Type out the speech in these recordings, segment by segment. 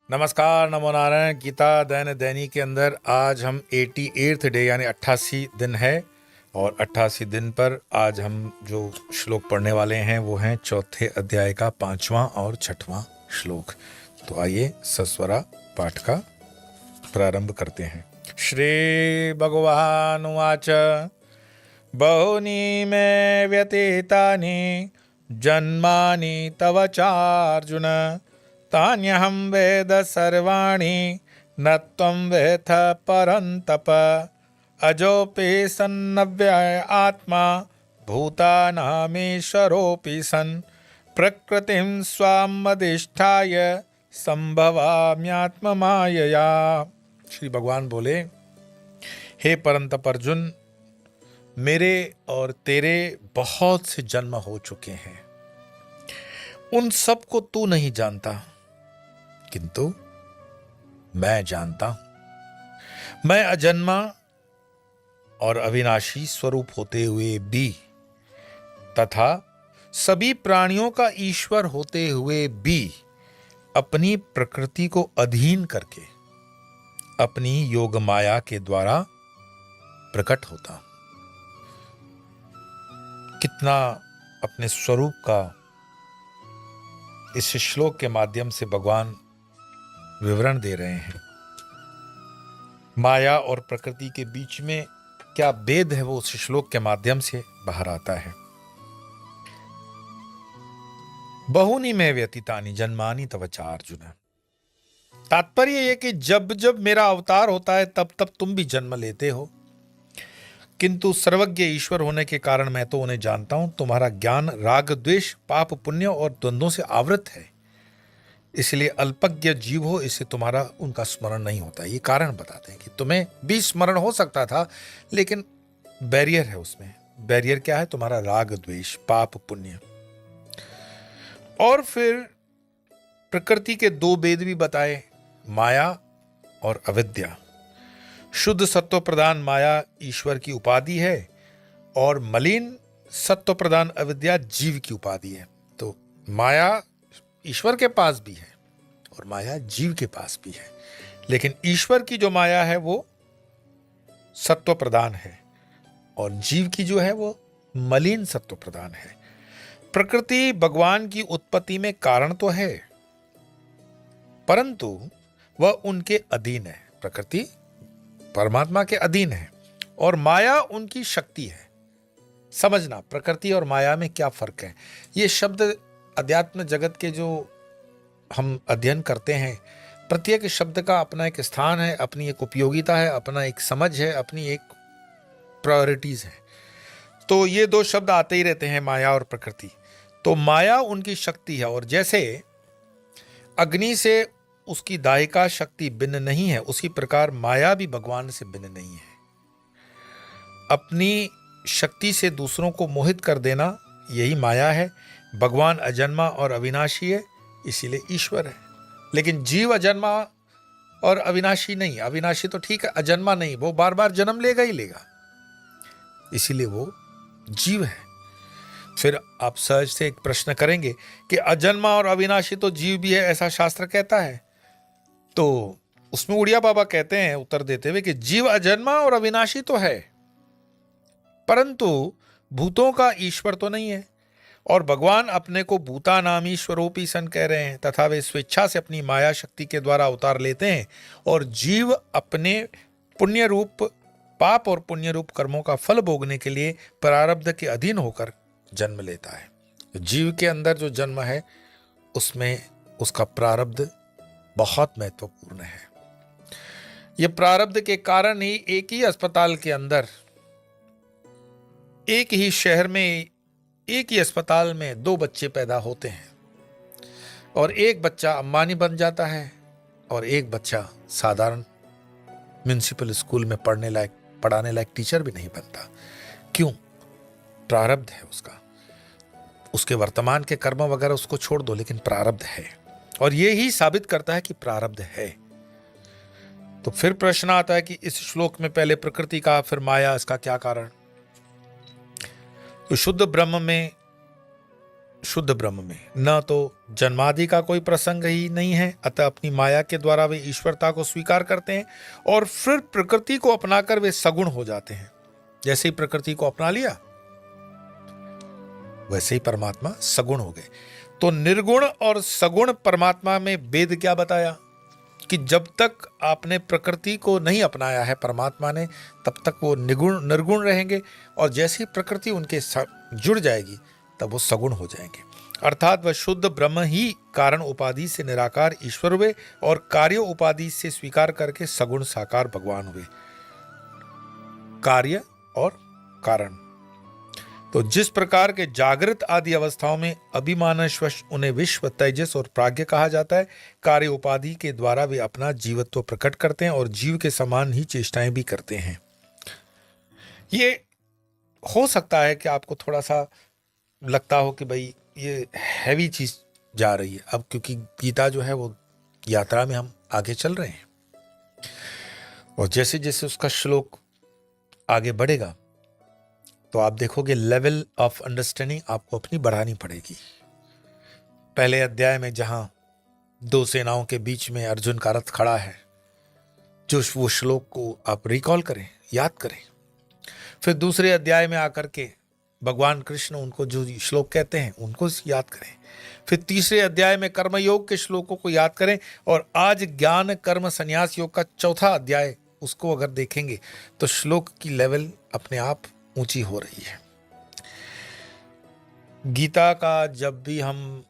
नमस्कार, नमो नारायण। गीता दैन दैनी के अंदर आज हम 88th डे यानी 88 दिन है और 88 दिन पर आज हम जो श्लोक पढ़ने वाले हैं वो हैं चौथे अध्याय का 5वां और 6वां श्लोक। तो आइए सस्वरा पाठ का प्रारंभ करते हैं। श्री भगवान उवाच बहुनी मे व्यतीतानि जन्मानि तव चार्जुन तान्यहं वेद सर्वाणि न त्वं वेत्थ परन्तप अजोऽपि सन्नव्यय आत्मा भूतानामीश्वरोऽपि सन् प्रकृतिं स्वामधिष्ठाय संभवाम्यात्ममायया। श्री भगवान बोले, हे परंतप अर्जुन, मेरे और तेरे बहुत से जन्म हो चुके हैं, उन सब को तू नहीं जानता, किंतु मैं जानता हूं। मैं अजन्मा और अविनाशी स्वरूप होते हुए भी तथा सभी प्राणियों का ईश्वर होते हुए भी अपनी प्रकृति को अधीन करके अपनी योग माया के द्वारा प्रकट होता हूं। कितना अपने स्वरूप का इस श्लोक के माध्यम से भगवान विवरण दे रहे हैं। माया और प्रकृति के बीच में क्या भेद है वो उस श्लोक के माध्यम से बाहर आता है। बहुनी में व्यतीतानि जन्मानि तव च अर्जुन। तात्पर्य यह कि जब जब मेरा अवतार होता है तब तब तुम भी जन्म लेते हो, किंतु सर्वज्ञ ईश्वर होने के कारण मैं तो उन्हें जानता हूं। तुम्हारा ज्ञान राग द्वेष पाप पुण्य और द्वंद्वों से आवृत है, इसलिए अल्पज्ञ जीव हो, इससे तुम्हारा उनका स्मरण नहीं होता। ये कारण बताते हैं कि तुम्हें भी स्मरण हो सकता था, लेकिन बैरियर है उसमें। बैरियर क्या है? तुम्हारा राग द्वेष पाप पुण्य। और फिर प्रकृति के दो भेद भी बताए, माया और अविद्या। शुद्ध सत्व प्रधान माया ईश्वर की उपाधि है और मलिन सत्व प्रधान अविद्या जीव की उपाधि है। तो माया ईश्वर के पास भी है और माया जीव के पास भी है, लेकिन ईश्वर की जो माया है वो सत्व प्रधान है और जीव की जो है वो मलिन सत्व प्रधान है। प्रकृति भगवान की उत्पत्ति में कारण तो है, परंतु वह उनके अधीन है। प्रकृति परमात्मा के अधीन है और माया उनकी शक्ति है। समझना प्रकृति और माया में क्या फर्क है। ये शब्द अध्यात्म जगत के जो हम अध्ययन करते हैं, प्रत्येक शब्द का अपना एक स्थान है, अपनी एक उपयोगिता है, अपना एक समझ है, अपनी एक प्रायोरिटीज है। तो ये दो शब्द आते ही रहते हैं, माया और प्रकृति। तो माया उनकी शक्ति है और जैसे अग्नि से उसकी दाहिका शक्ति भिन्न नहीं है, उसी प्रकार माया भी भगवान से भिन्न नहीं है। अपनी शक्ति से दूसरों को मोहित कर देना यही माया है। भगवान अजन्मा और अविनाशी है, इसीलिए ईश्वर है। लेकिन जीव अजन्मा और अविनाशी नहीं। अविनाशी तो ठीक है, अजन्मा नहीं, वो बार बार जन्म लेगा ही लेगा, इसीलिए वो जीव है। फिर आप सहज से एक प्रश्न करेंगे कि अजन्मा और अविनाशी तो जीव भी है, ऐसा शास्त्र कहता है। तो उसमें उड़िया बाबा कहते हैं उत्तर देते हुए कि जीव अजन्मा और अविनाशी तो है, परंतु भूतों का ईश्वर तो नहीं है। और भगवान अपने को भूता नाम ईश्वरोपी सन कह रहे हैं, तथा वे स्वेच्छा से अपनी माया शक्ति के द्वारा अवतार लेते हैं और जीव अपने पुण्य रूप पाप और पुण्य रूप कर्मों का फल भोगने के लिए प्रारब्ध के अधीन होकर जन्म लेता है। जीव के अंदर जो जन्म है उसमें उसका प्रारब्ध बहुत महत्वपूर्ण है। यह प्रारब्ध के कारण ही एक ही अस्पताल के अंदर, एक ही शहर में, एक ही अस्पताल में दो बच्चे पैदा होते हैं और एक बच्चा अंबानी बन जाता है और एक बच्चा साधारण म्युनिसिपल स्कूल में पढ़ाने लायक टीचर भी नहीं बनता। क्यों? प्रारब्ध है उसका। उसके वर्तमान के कर्म वगैरह उसको छोड़ दो, लेकिन प्रारब्ध है और ये ही साबित करता है कि प्रारब्ध है। तो फिर प्रश्न आता है कि इस श्लोक में पहले प्रकृति का फिर माया, इसका क्या कारण? तो शुद्ध ब्रह्म में शुद्ध ब्रह्म में न तो जन्मादि का कोई प्रसंग ही नहीं है, अतः अपनी माया के द्वारा वे ईश्वरता को स्वीकार करते हैं और फिर प्रकृति को अपनाकर वे सगुण हो जाते हैं। जैसे ही प्रकृति को अपना लिया वैसे ही परमात्मा सगुण हो गए। तो निर्गुण और सगुण परमात्मा में भेद क्या बताया कि जब तक आपने प्रकृति को नहीं अपनाया है परमात्मा ने, तब तक वो निर्गुण रहेंगे, और जैसे ही प्रकृति उनके जुड़ जाएगी तब वो सगुण हो जाएंगे। अर्थात वह शुद्ध ब्रह्म ही कारण उपाधि से निराकार ईश्वर हुए और कार्य उपाधि से स्वीकार करके सगुण साकार भगवान हुए। कार्य और कारण। तो जिस प्रकार के जागृत आदि अवस्थाओं में अभिमानवश उन्हें विश्व, तेजस और प्राज्ञ कहा जाता है, कार्य उपाधि के द्वारा वे अपना जीवत्व प्रकट करते हैं और जीव के समान ही चेष्टाएं भी करते हैं। ये हो सकता है कि आपको थोड़ा सा लगता हो कि भाई ये हैवी चीज जा रही है, अब क्योंकि गीता जो है वो यात्रा में हम आगे चल रहे हैं और जैसे जैसे उसका श्लोक आगे बढ़ेगा तो आप देखोगे लेवल ऑफ अंडरस्टैंडिंग आपको अपनी बढ़ानी पड़ेगी। पहले अध्याय में जहां दो सेनाओं के बीच में अर्जुन का रथ खड़ा है, जो वो श्लोक को आप रिकॉल करें, याद करें। फिर दूसरे अध्याय में आकर के भगवान कृष्ण उनको जो श्लोक कहते हैं उनको याद करें। फिर तीसरे अध्याय में कर्मयोग के श्लोकों को याद करें, और आज ज्ञान कर्म संन्यास योग का चौथा अध्याय उसको अगर देखेंगे तो श्लोक की लेवल अपने आप ऊंची हो रही है। गीता का जब भी हम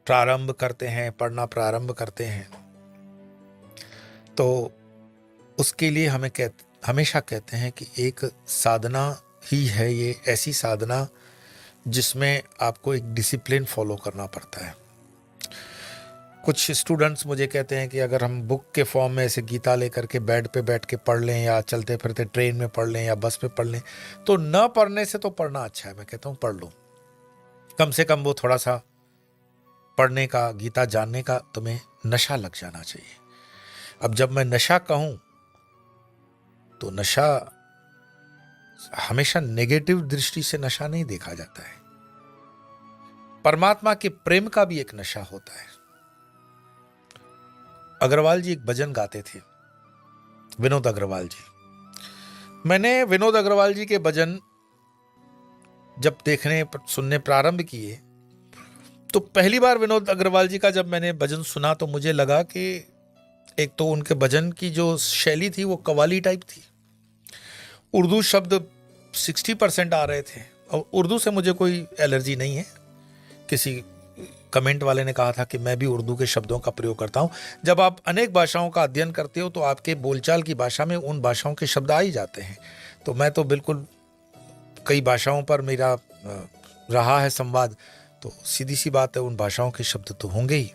प्रारंभ करते हैं, पढ़ना प्रारंभ करते हैं, तो उसके लिए हमें हमेशा कहते हैं कि एक साधना ही है ये, ऐसी साधना जिसमें आपको एक डिसिप्लिन फॉलो करना पड़ता है। कुछ स्टूडेंट्स मुझे कहते हैं कि अगर हम बुक के फॉर्म में ऐसे गीता लेकर के बेड पे बैठ के पढ़ लें या चलते फिरते ट्रेन में पढ़ लें या बस पे पढ़ लें, तो न पढ़ने से तो पढ़ना अच्छा है। मैं कहता हूँ पढ़ लो, कम से कम वो थोड़ा सा पढ़ने का, गीता जानने का तुम्हें नशा लग जाना चाहिए। अब जब मैं नशा कहूं तो नशा हमेशा नेगेटिव दृष्टि से नशा नहीं देखा जाता है। परमात्मा के प्रेम का भी एक नशा होता है। अग्रवाल जी एक भजन गाते थे, विनोद अग्रवाल जी। मैंने विनोद अग्रवाल जी के भजन जब देखने सुनने प्रारंभ किए तो पहली बार विनोद अग्रवाल जी का जब मैंने भजन सुना तो मुझे लगा कि एक तो उनके भजन की जो शैली थी वो कव्वाली टाइप थी। उर्दू शब्द 60% आ रहे थे, और उर्दू से मुझे कोई एलर्जी नहीं है। किसी कमेंट वाले ने कहा था कि मैं भी उर्दू के शब्दों का प्रयोग करता हूं। जब आप अनेक भाषाओं का अध्ययन करते हो तो आपके बोलचाल की भाषा में उन भाषाओं के शब्द आ ही जाते हैं। तो मैं तो बिल्कुल कई भाषाओं पर मेरा रहा है संवाद, तो सीधी सी बात है उन भाषाओं के शब्द तो होंगे ही।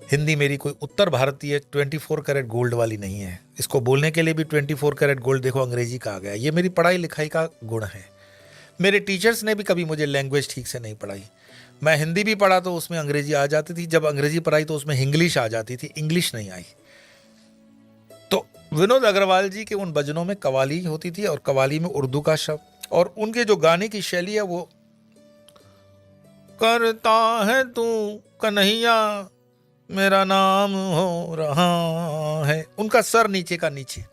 हिंदी मेरी कोई उत्तर भारतीय 24 कैरेट गोल्ड वाली नहीं है। इसको बोलने के लिए भी 24 कैरेट गोल्ड देखो अंग्रेजी का आ गया। ये मेरी पढ़ाई लिखाई का गुण है। मेरे टीचर्स ने भी कभी मुझे लैंग्वेज ठीक से नहीं पढ़ाई। मैं हिंदी भी पढ़ा तो उसमें अंग्रेजी आ जाती थी, जब अंग्रेजी पढ़ाई तो उसमें इंग्लिश आ जाती थी, इंग्लिश नहीं आई। तो विनोद अग्रवाल जी के उन भजनों में कव्वाली होती थी, और कव्वाली में उर्दू का शब्द, और उनके जो गाने की शैली है वो करता है तू कन्हैया मेरा नाम हो रहा है, उनका सर नीचे का नीचे।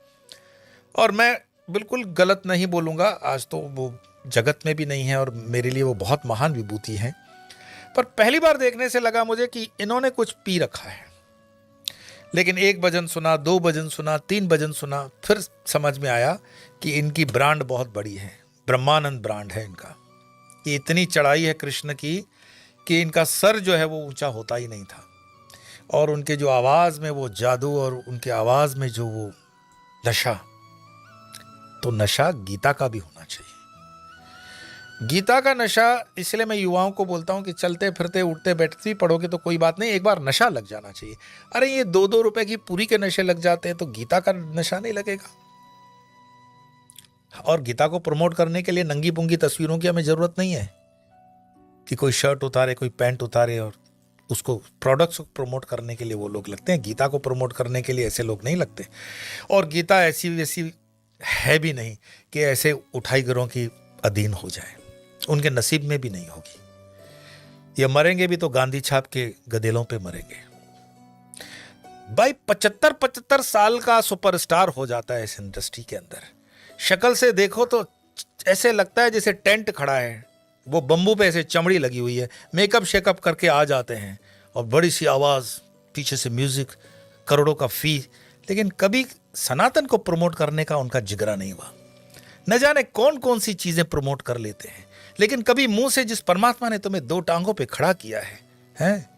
और मैं बिल्कुल गलत नहीं बोलूँगा, आज तो वो जगत में भी नहीं है और मेरे लिए वो बहुत महान विभूति है, पर पहली बार देखने से लगा मुझे कि इन्होंने कुछ पी रखा है। लेकिन एक भजन सुना, दो भजन सुना, 3 भजन सुना, फिर समझ में आया कि इनकी ब्रांड बहुत बड़ी है, ब्रह्मानंद ब्रांड है इनका। कि इतनी चढ़ाई है कृष्ण की कि इनका सर जो है वो ऊंचा होता ही नहीं था, और उनके जो आवाज़ में वो जादू और उनके आवाज़ में जो वो नशा, तो नशा गीता का भी होना चाहिए। गीता का नशा, इसलिए मैं युवाओं को बोलता हूं कि चलते फिरते उठते बैठते भी पढ़ोगे तो कोई बात नहीं, एक बार नशा लग जाना चाहिए। अरे ये 2-2 रुपए की पूरी के नशे लग जाते हैं, तो गीता का नशा नहीं लगेगा। और गीता को प्रमोट करने के लिए नंगी पुंगी तस्वीरों की हमें जरूरत नहीं है कि कोई शर्ट उतारे, कोई पैंट उतारे और उसको प्रोडक्ट्स को प्रमोट करने के लिए वो लोग लगते हैं। गीता को प्रमोट करने के लिए ऐसे लोग नहीं लगते। और गीता ऐसी वैसी है भी नहीं कि ऐसे उठाई गिरों की अधीन हो जाए, उनके नसीब में भी नहीं होगी। ये मरेंगे भी तो गांधी छाप के गदेलों पे मरेंगे। भाई 75 साल का सुपरस्टार हो जाता है इस इंडस्ट्री के अंदर। शक्ल से देखो तो ऐसे लगता है जैसे टेंट खड़ा है, वो बम्बू पे ऐसे चमड़ी लगी हुई है, मेकअप शेकअप करके आ जाते हैं और बड़ी सी आवाज, पीछे से म्यूजिक, करोड़ों का फी, लेकिन कभी सनातन को प्रमोट करने का उनका जिगरा नहीं हुआ। न जाने कौन कौन सी चीजें प्रमोट कर लेते हैं, लेकिन कभी मुंह से जिस परमात्मा ने तुम्हें 2 टांगों पे खड़ा किया है,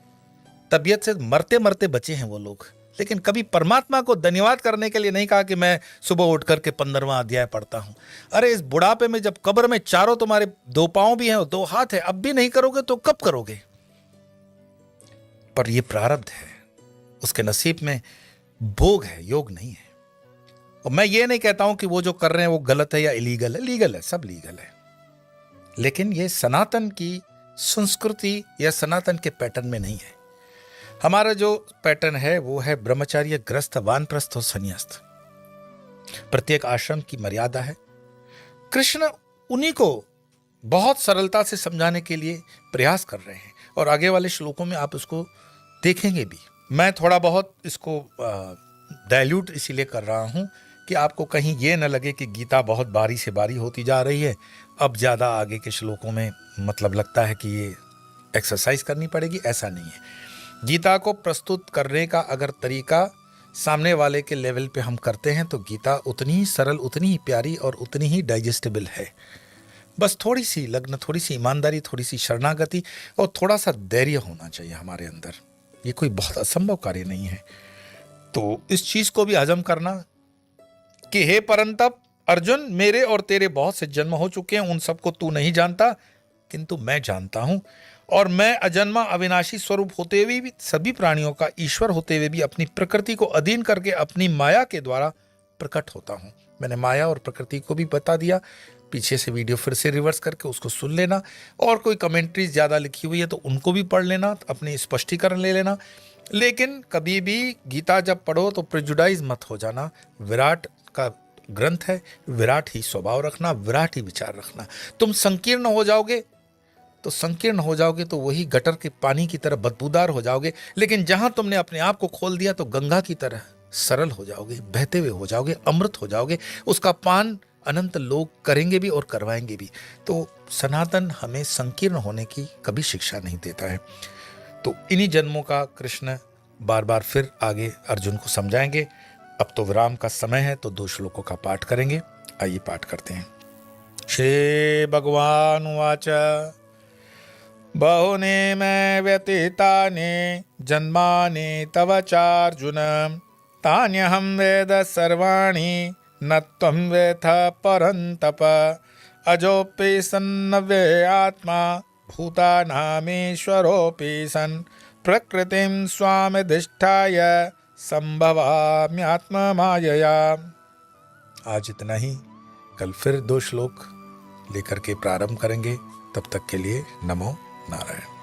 तबीयत से मरते मरते बचे हैं वो लोग, लेकिन कभी परमात्मा को धन्यवाद करने के लिए नहीं कहा कि मैं सुबह उठ करके 15वां अध्याय पढ़ता हूं। अरे इस बुढ़ापे में जब कब्र में चारों तुम्हारे 2 पांव भी हैं और 2 हाथ है, अब भी नहीं करोगे तो कब करोगे? पर यह प्रारब्ध है, उसके नसीब में भोग है, योग नहीं है। और मैं ये नहीं कहता हूं कि वो जो कर रहे हैं वो गलत है या इलीगल है, लीगल है, सब लीगल है, लेकिन ये सनातन की संस्कृति या सनातन के पैटर्न में नहीं है। हमारा जो पैटर्न है वो है ब्रह्मचर्य, ग्रस्त, वानप्रस्थ और संन्यास्त। प्रत्येक आश्रम की मर्यादा है। कृष्ण उन्हीं को बहुत सरलता से समझाने के लिए प्रयास कर रहे हैं और आगे वाले श्लोकों में आप उसको देखेंगे भी। मैं थोड़ा बहुत इसको डाइल्यूट इसीलिए कर रहा हूं कि आपको कहीं ये न लगे कि गीता बहुत बारी से बारी होती जा रही है, अब ज़्यादा आगे के श्लोकों में मतलब लगता है कि ये एक्सरसाइज करनी पड़ेगी। ऐसा नहीं है। गीता को प्रस्तुत करने का अगर तरीका सामने वाले के लेवल पे हम करते हैं तो गीता उतनी ही सरल, उतनी ही प्यारी और उतनी ही डाइजेस्टेबल है। बस थोड़ी सी लगन, थोड़ी सी ईमानदारी, थोड़ी सी शरणागति और थोड़ा सा धैर्य होना चाहिए हमारे अंदर। ये कोई बहुत असंभव कार्य नहीं है। तो इस चीज को भी हजम करना कि हे परंतप अर्जुन, मेरे और तेरे बहुत से जन्म हो चुके हैं, उन सबको तू नहीं जानता, किंतु मैं जानता हूं। और मैं अजन्मा अविनाशी स्वरूप होते हुए भी, सभी प्राणियों का ईश्वर होते हुए भी, अपनी प्रकृति को अधीन करके अपनी माया के द्वारा प्रकट होता हूं। मैंने माया और प्रकृति को भी बता दिया। पीछे से वीडियो फिर से रिवर्स करके उसको सुन लेना, और कोई कमेंट्रीज ज्यादा लिखी हुई है तो उनको भी पढ़ लेना, अपनी स्पष्टीकरण ले लेना। लेकिन कभी भी गीता जब पढ़ो तो प्रेजुडाइज मत हो जाना। विराट का ग्रंथ है, विराट ही स्वभाव रखना, विराट ही विचार रखना। तुम संकीर्ण हो जाओगे तो वही गटर के पानी की तरह बदबूदार हो जाओगे, लेकिन जहां तुमने अपने आप को खोल दिया तो गंगा की तरह सरल हो जाओगे, बहते हुए हो जाओगे, अमृत हो जाओगे। उसका पान अनंत लोग करेंगे भी और करवाएंगे भी। तो सनातन हमें संकीर्ण होने की कभी शिक्षा नहीं देता है। तो इन्हीं जन्मों का कृष्ण बार बार फिर आगे अर्जुन को समझाएंगे। अब तो विराम का समय है, तो 2 श्लोकों का पाठ करेंगे। आइए पाठ करते हैं। श्री भगवान वाच बहुने मैं व्यतीतानि जन्मानि तव चार्जुन तान्यहं वेद सर्वाणि न त्वं वेत्थ परन्तप अजोऽपि सन्नव्यय आत्मा भूतानामीश्वरोऽपि सन् प्रकृतिं स्वामधिष्ठाय संभवाम्यात्ममायया। आज इतना ही। कल फिर 2 श्लोक लेकर के प्रारंभ करेंगे। तब तक के लिए नमो नारायण।